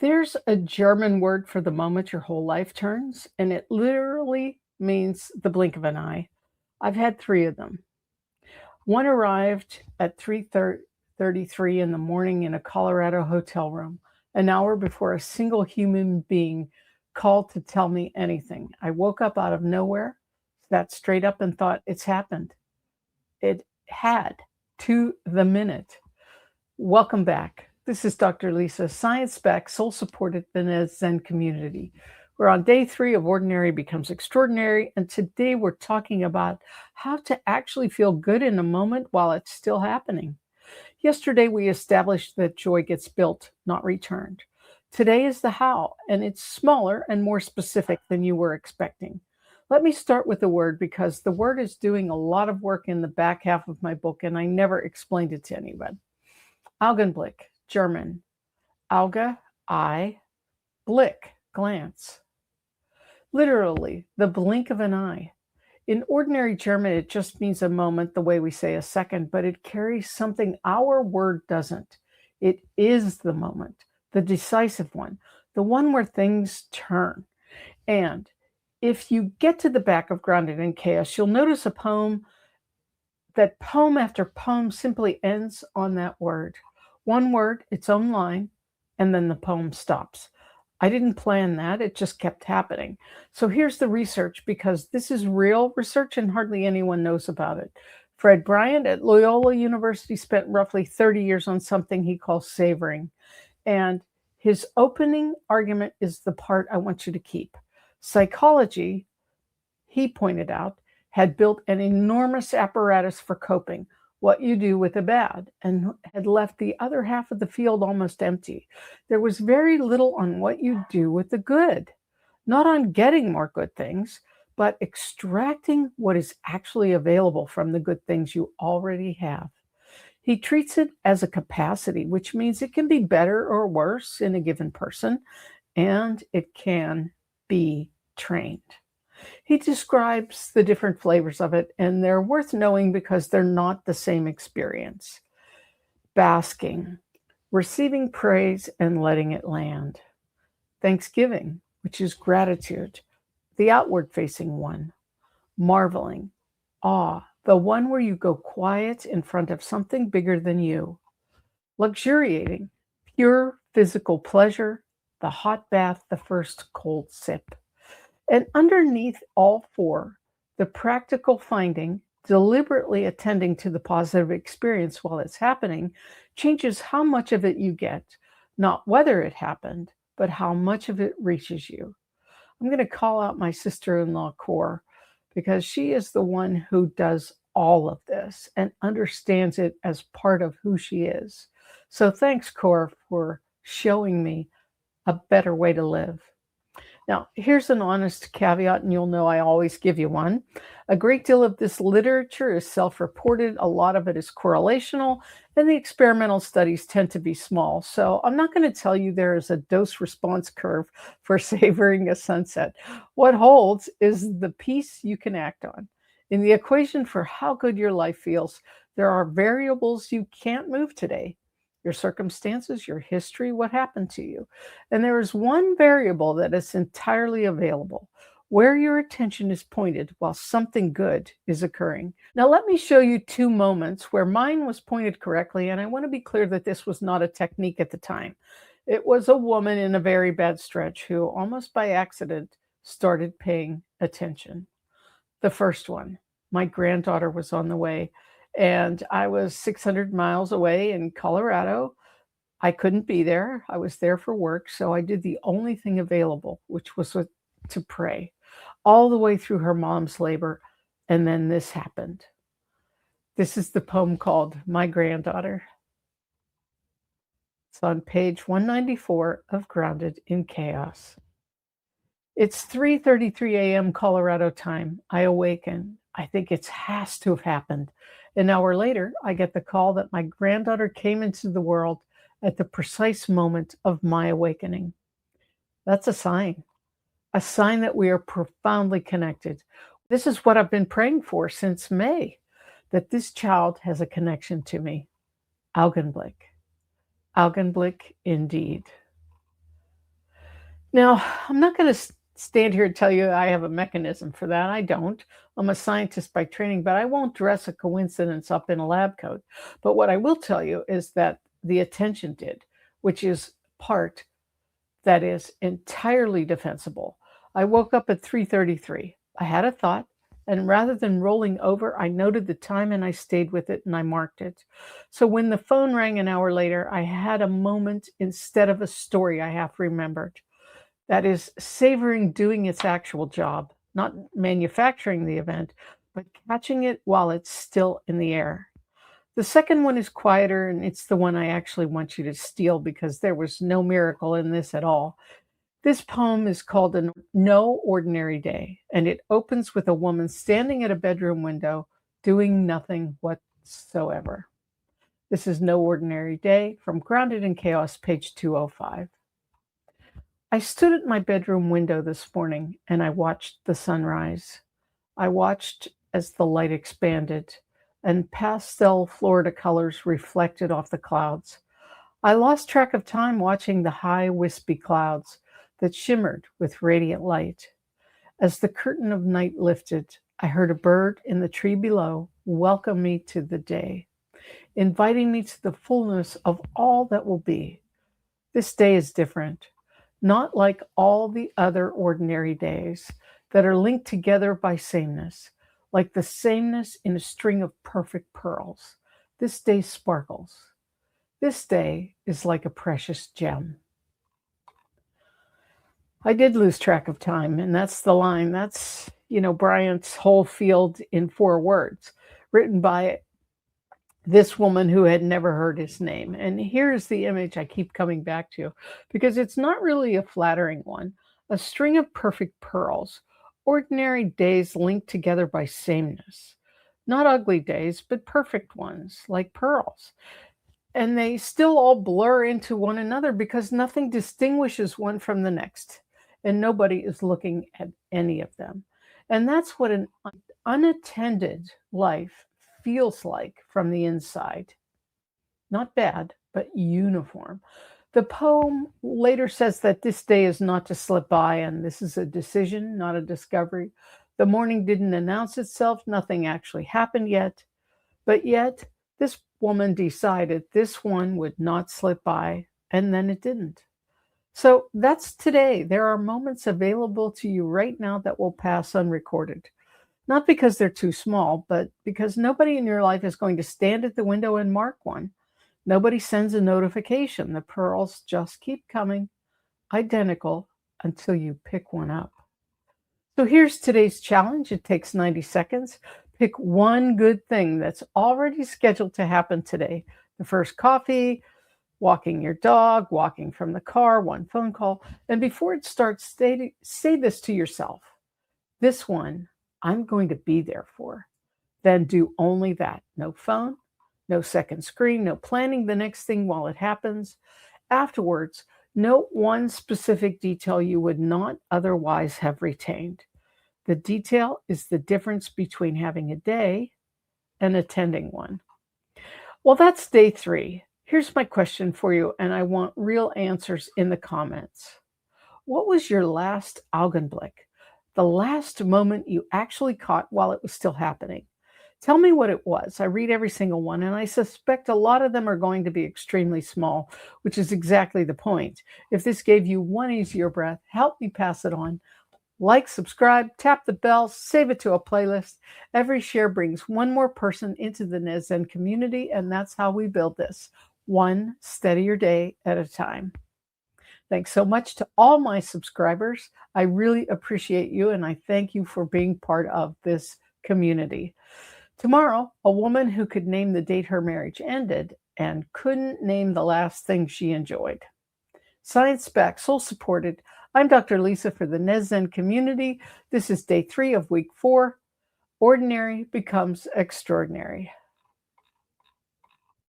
There's a German word for the moment your whole life turns, and it literally means the blink of an eye. I've had 3 of them. One arrived at 3:33 in the morning in a Colorado hotel room, an hour before a single human being called to tell me anything. I woke up out of nowhere, sat straight up and thought, "It's happened." It had, to the minute. Welcome back. This is Dr. Lisa, science-backed, soul-supported the Zen community. We're on day 3 of Ordinary Becomes Extraordinary, and today we're talking about how to actually feel good in a moment while it's still happening. Yesterday, we established that joy gets built, not returned. Today is the how, and it's smaller and more specific than you were expecting. Let me start with the word because the word is doing a lot of work in the back half of my book, and I never explained it to anyone. Augenblick, German. Auge, eye, Blick, glance. Literally, the blink of an eye. In ordinary German, it just means a moment, the way we say a second, but it carries something our word doesn't. It is the moment, the decisive one, the one where things turn. And if you get to the back of Grounded in Chaos, you'll notice that poem after poem simply ends on that word. One word, its own line, and then the poem stops. I didn't plan that, it just kept happening. So here's the research, because this is real research and hardly anyone knows about it. Fred Bryant at Loyola University spent roughly 30 years on something he calls savoring. And his opening argument is the part I want you to keep. Psychology, he pointed out, had built an enormous apparatus for coping, what you do with the bad, and had left the other half of the field almost empty. There was very little on what you do with the good, not on getting more good things, but extracting what is actually available from the good things you already have. He treats it as a capacity, which means it can be better or worse in a given person, and it can be trained. He describes the different flavors of it, and they're worth knowing because they're not the same experience. Basking, receiving praise and letting it land. Thanksgiving, which is gratitude, the outward-facing one. Marveling, awe, the one where you go quiet in front of something bigger than you. Luxuriating, pure physical pleasure, the hot bath, the first cold sip. And underneath all 4, the practical finding, deliberately attending to the positive experience while it's happening, changes how much of it you get, not whether it happened, but how much of it reaches you. I'm going to call out my sister-in-law, Cor, because she is the one who does all of this and understands it as part of who she is. So thanks, Cor, for showing me a better way to live. Now, here's an honest caveat, and you'll know I always give you one. A great deal of this literature is self-reported. A lot of it is correlational, and the experimental studies tend to be small. So I'm not going to tell you there is a dose-response curve for savoring a sunset. What holds is the piece you can act on. In the equation for how good your life feels, there are variables you can't move today. Your circumstances, your history, what happened to you. And there is one variable that is entirely available, where your attention is pointed while something good is occurring. Now, let me show you 2 moments where mine was pointed correctly, and I want to be clear that this was not a technique at the time. It was a woman in a very bad stretch who, almost by accident, started paying attention. The first one, my granddaughter was on the way, and I was 600 miles away in Colorado. I couldn't be there. I was there for work, so I did the only thing available, which was to pray, all the way through her mom's labor, and then this happened. This is the poem called My Granddaughter. It's on page 194 of Grounded in Chaos. It's 3:33 a.m. Colorado time. I awaken. I think it has to have happened. An hour later, I get the call that my granddaughter came into the world at the precise moment of my awakening. That's a sign that we are profoundly connected. This is what I've been praying for since May, that this child has a connection to me. Augenblick. Augenblick indeed. Now, I'm not going to stand here and tell you I have a mechanism for that. I don't. I'm a scientist by training, but I won't dress a coincidence up in a lab coat. But what I will tell you is that the attention did, which is part that is entirely defensible. I woke up at 3:33. I had a thought, and rather than rolling over, I noted the time and I stayed with it and I marked it. So when the phone rang an hour later, I had a moment instead of a story I half remembered. That is savoring doing its actual job, not manufacturing the event, but catching it while it's still in the air. The second one is quieter, and it's the one I actually want you to steal because there was no miracle in this at all. This poem is called No Ordinary Day, and it opens with a woman standing at a bedroom window doing nothing whatsoever. This is No Ordinary Day from Grounded in Chaos, page 205. I stood at my bedroom window this morning and I watched the sunrise. I watched as the light expanded and pastel Florida colors reflected off the clouds. I lost track of time watching the high, wispy clouds that shimmered with radiant light. As the curtain of night lifted, I heard a bird in the tree below welcome me to the day, inviting me to the fullness of all that will be. This day is different, not like all the other ordinary days that are linked together by sameness, like the sameness in a string of perfect pearls. This day sparkles. This day is like a precious gem. I did lose track of time, and that's the line. That's, Bryant's whole field in 4 words, written by this woman who had never heard his name. And here's the image I keep coming back to because it's not really a flattering one. A string of perfect pearls, ordinary days linked together by sameness. Not ugly days, but perfect ones, like pearls. And they still all blur into one another because nothing distinguishes one from the next. And nobody is looking at any of them. And that's what an unattended life feels like from the inside. Not bad, but uniform. The poem later says that this day is not to slip by, and this is a decision, not a discovery. The morning didn't announce itself, nothing actually happened yet, but yet this woman decided this one would not slip by, and then it didn't. So that's today. There are moments available to you right now that will pass unrecorded. Not because they're too small, but because nobody in your life is going to stand at the window and mark one. Nobody sends a notification. The pearls just keep coming, identical, until you pick one up. So here's today's challenge. It takes 90 seconds. Pick one good thing that's already scheduled to happen today. The first coffee, walking your dog, walking from the car, one phone call. And before it starts, say this to yourself. This one, I'm going to be there for. Then do only that. No phone, no second screen, no planning the next thing while it happens. Afterwards, note one specific detail you would not otherwise have retained. The detail is the difference between having a day and attending one. Well, that's day 3. Here's my question for you, and I want real answers in the comments. What was your last Augenblick? The last moment you actually caught while it was still happening? Tell me what it was. I read every single one, and I suspect a lot of them are going to be extremely small, which is exactly the point. If this gave you one easier breath, help me pass it on. Like, subscribe, tap the bell, save it to a playlist. Every share brings one more person into the Nezneski community, and that's how we build this, one steadier day at a time. Thanks so much to all my subscribers. I really appreciate you, and I thank you for being part of this community. Tomorrow, a woman who could name the date her marriage ended and couldn't name the last thing she enjoyed. Science-backed, soul-supported. I'm Dr. Lisa for the Nezneski community. This is day 3 of week 4. Ordinary becomes extraordinary.